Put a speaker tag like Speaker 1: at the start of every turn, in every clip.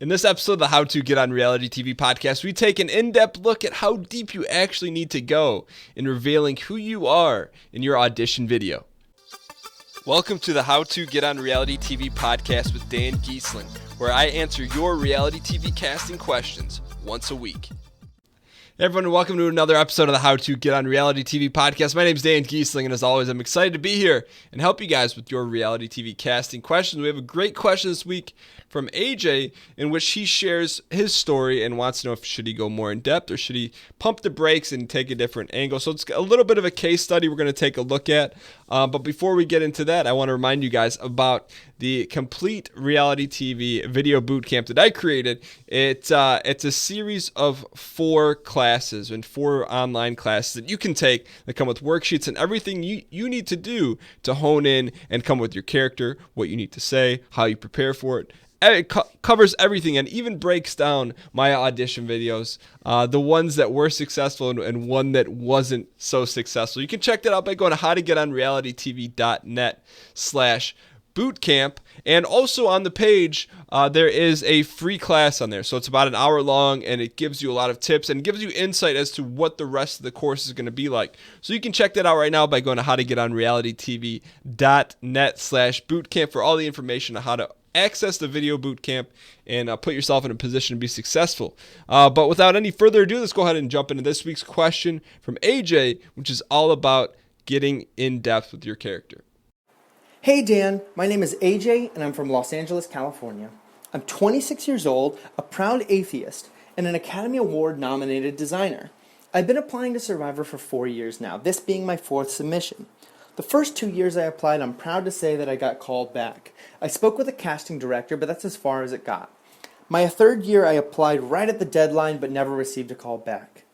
Speaker 1: In this episode of the How to Get on Reality TV podcast, we take an in-depth look at how deep you actually need to go in revealing who you are in your audition video. Welcome to the How to Get on Reality TV podcast with Dan Giesling, where I answer your reality TV casting questions once a week. Hey everyone, and welcome to another episode of the How to Get on Reality TV podcast. My name is Dan Giesling, and as always, I'm excited to be here and help you guys with your reality TV casting questions. We have a great question this week from AJ, in which he shares his story and wants to know if should he go more in depth or should he pump the brakes and take a different angle. So it's a little bit of a case study we're going to take a look at. But before we get into that, I want to remind you guys about the complete reality TV video boot camp that I created. It's a series of 4 classes and 4 online classes that you can take that come with worksheets and everything you need to do to hone in and come with your character, what you need to say, how you prepare for it. It covers everything and even breaks down my audition videos, the ones that were successful and one that wasn't so successful. You can check that out by going to howtogetonrealitytv.net/bootcamp. And also on the page, there is a free class on there. So it's about an hour long, and it gives you a lot of tips and gives you insight as to what the rest of the course is going to be like. So you can check that out right now by going to howtogetonrealitytv.net/bootcamp for all the information on how to access the video boot camp and put yourself in a position to be successful. But without any further ado, let's go ahead and jump into this week's question from AJ, which is all about getting in depth with your character.
Speaker 2: Hey Dan, my name is AJ and I'm from Los Angeles, California. I'm 26 years old, a proud atheist, and an Academy Award nominated designer. I've been applying to Survivor for 4 years now, this being my 4th submission. The first 2 years I applied, I'm proud to say that I got called back. I spoke with a casting director, but that's as far as it got. My 3rd year I applied right at the deadline, but never received a call back.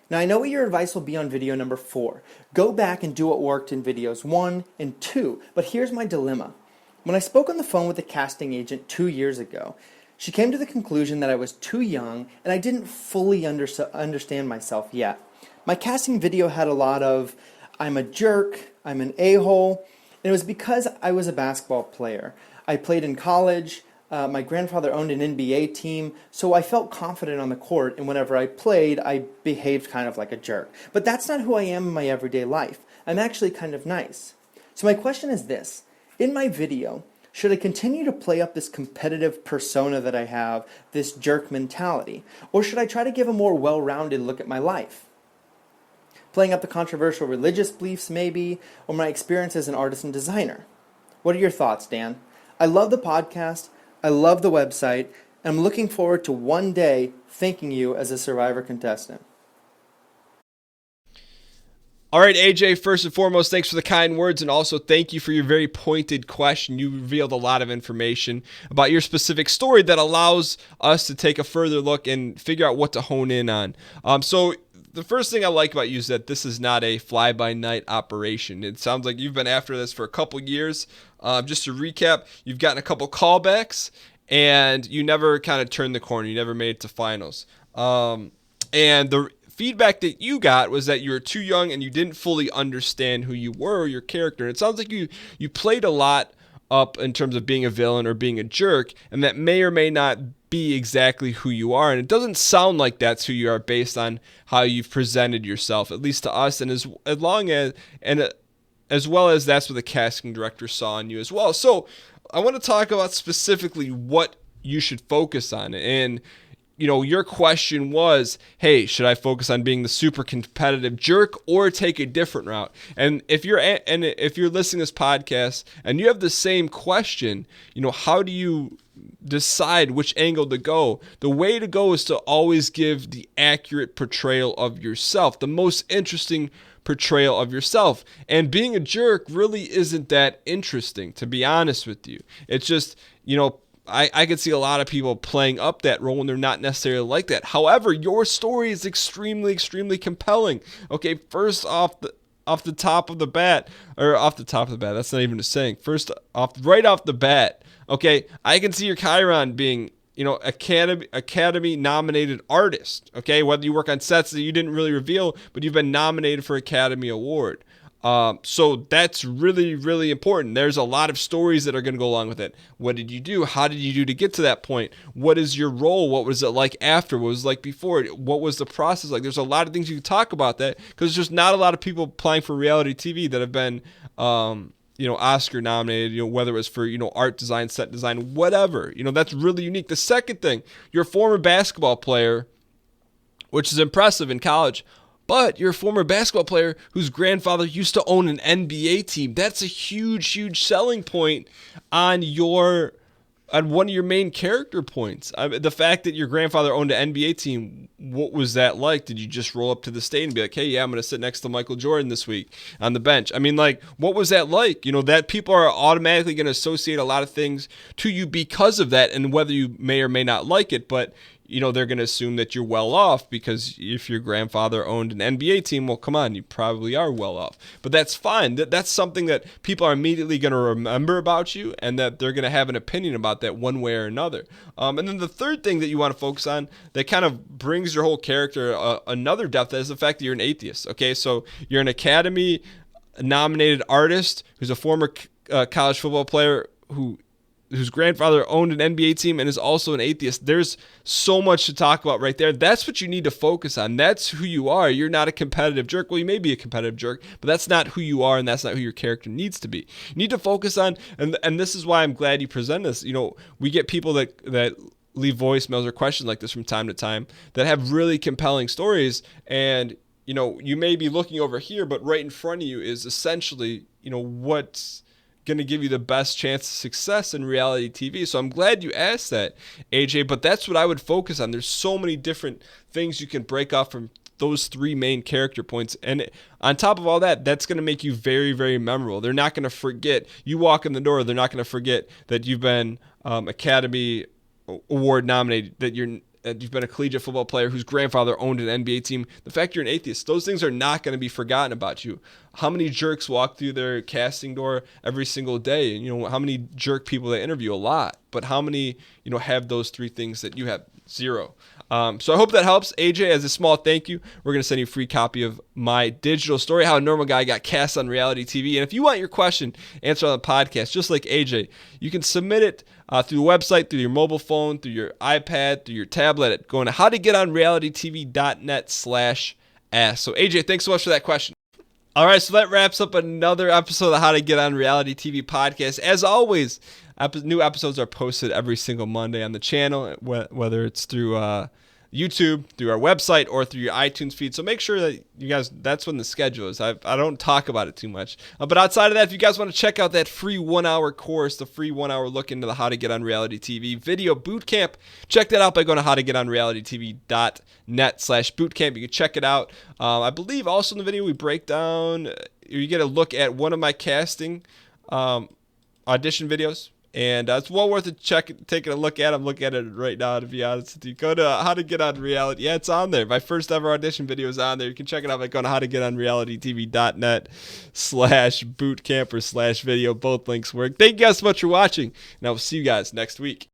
Speaker 2: Now I know what your advice will be on video number 4. Go back and do what worked in videos 1 and 2, but here's my dilemma. When I spoke on the phone with the casting agent 2 years ago, she came to the conclusion that I was too young and I didn't fully understand myself yet. My casting video had a lot of, I'm a jerk, I'm an a-hole, and it was because I was a basketball player. I played in college, my grandfather owned an NBA team, so I felt confident on the court, and whenever I played, I behaved kind of like a jerk. But that's not who I am in my everyday life. I'm actually kind of nice. So my question is this: in my video, should I continue to play up this competitive persona that I have, this jerk mentality, or should I try to give a more well-rounded look at my life? Playing up the controversial religious beliefs maybe, or my experience as an artist and designer. What are your thoughts, Dan? I love the podcast, I love the website, and I'm looking forward to one day thanking you as a Survivor contestant.
Speaker 1: All right, AJ, first and foremost, thanks for the kind words, and also thank you for your very pointed question. You revealed a lot of information about your specific story that allows us to take a further look and figure out what to hone in on. So the first thing I like about you is that this is not a fly-by-night operation. It sounds like you've been after this for a couple years. Just to recap, you've gotten a couple callbacks, and you never kind of turned the corner. You never made it to finals. And the feedback that you got was that you were too young and you didn't fully understand who you were or your character. And it sounds like you played a lot up in terms of being a villain or being a jerk, and that may or may not be exactly who you are. And it doesn't sound like that's who you are based on how you've presented yourself, at least to us, and as well as that's what the casting director saw in you as well. So I want to talk about specifically what you should focus on. And your question was, hey, should I focus on being the super competitive jerk or take a different route? And if you're listening to this podcast and you have the same question, how do you decide which angle to go? The way to go is to always give the accurate portrayal of yourself, the most interesting portrayal of yourself. And being a jerk really isn't that interesting, to be honest with you. It's just, I could see a lot of people playing up that role and they're not necessarily like that. However, your story is extremely, extremely compelling. Okay, first off the top of the bat, that's not even a saying. Right off the bat, okay, I can see your Chiron being, Academy nominated artist. Okay, whether you work on sets that you didn't really reveal, but you've been nominated for Academy Award. So that's really, really important. There's a lot of stories that are going to go along with it. What did you do? How did you do to get to that point? What is your role? What was it like after? What was it like before? What was the process like? There's a lot of things you can talk about that, because there's just not a lot of people applying for reality TV that have been, Oscar nominated, whether it was for, art design, set design, whatever. That's really unique. The second thing, you're a former basketball player, which is impressive in college, but you're a former basketball player whose grandfather used to own an NBA team. That's a huge, huge selling point on one of your main character points. The fact that your grandfather owned an NBA team, what was that like? Did you just roll up to the state and be like, hey, yeah, I'm going to sit next to Michael Jordan this week on the bench? I mean, like, what was that like? That people are automatically going to associate a lot of things to you because of that, and whether you may or may not like it, but they're going to assume that you're well off, because if your grandfather owned an NBA team, well, come on, you probably are well off. But that's fine. That's something that people are immediately going to remember about you, and that they're going to have an opinion about that one way or another. And then the third thing that you want to focus on that kind of brings your whole character another depth is the fact that you're an atheist. Okay, so you're an Academy nominated artist who's a former college football player whose grandfather owned an NBA team and is also an atheist. There's so much to talk about right there. That's what you need to focus on. That's who you are. You're not a competitive jerk. Well, you may be a competitive jerk, but that's not who you are, and that's not who your character needs to be. You need to focus on, and this is why I'm glad you present this. We get people that leave voicemails or questions like this from time to time that have really compelling stories, and you may be looking over here, but right in front of you is essentially, what's going to give you the best chance of success in reality TV. So I'm glad you asked that, AJ, but that's what I would focus on. There's so many different things you can break off from those three main character points. And on top of all that, that's going to make you very, very memorable. They're not going to forget. You walk in the door, they're not going to forget that you've been Academy Award nominated, that you've been a collegiate football player whose grandfather owned an NBA team. The fact you're an atheist, those things are not going to be forgotten about you. How many jerks walk through their casting door every single day? And how many jerk people they interview? A lot. But how many, have those three things that you have? Zero. So I hope that helps. AJ, as a small thank you, we're going to send you a free copy of my digital story, How a Normal Guy Got Cast on Reality TV. And if you want your question answered on the podcast, just like AJ, you can submit it through the website, through your mobile phone, through your iPad, through your tablet, going to howtogetonrealitytv.net/ask. So AJ, thanks so much for that question. All right, so that wraps up another episode of How to Get on Reality TV podcast. As always, new episodes are posted every single Monday on the channel, whether it's through YouTube, through our website, or through your iTunes feed. So make sure that you guys, that's when the schedule is. I don't talk about it too much. But outside of that, if you guys want to check out that free 1-hour course, the free 1-hour look into the How to Get on Reality TV video boot camp, check that out by going to howtogetonrealitytv.net/bootcamp. You can check it out. I believe also in the video we break down, you get a look at one of my casting audition videos. And it's well worth taking a look at. I'm looking at it right now, to be honest with you. Go to How to Get on Reality. Yeah, it's on there. My first ever audition video is on there. You can check it out by going to howtogetonrealitytv.net/bootcamp or /video. Both links work. Thank you guys so much for watching, and I will see you guys next week.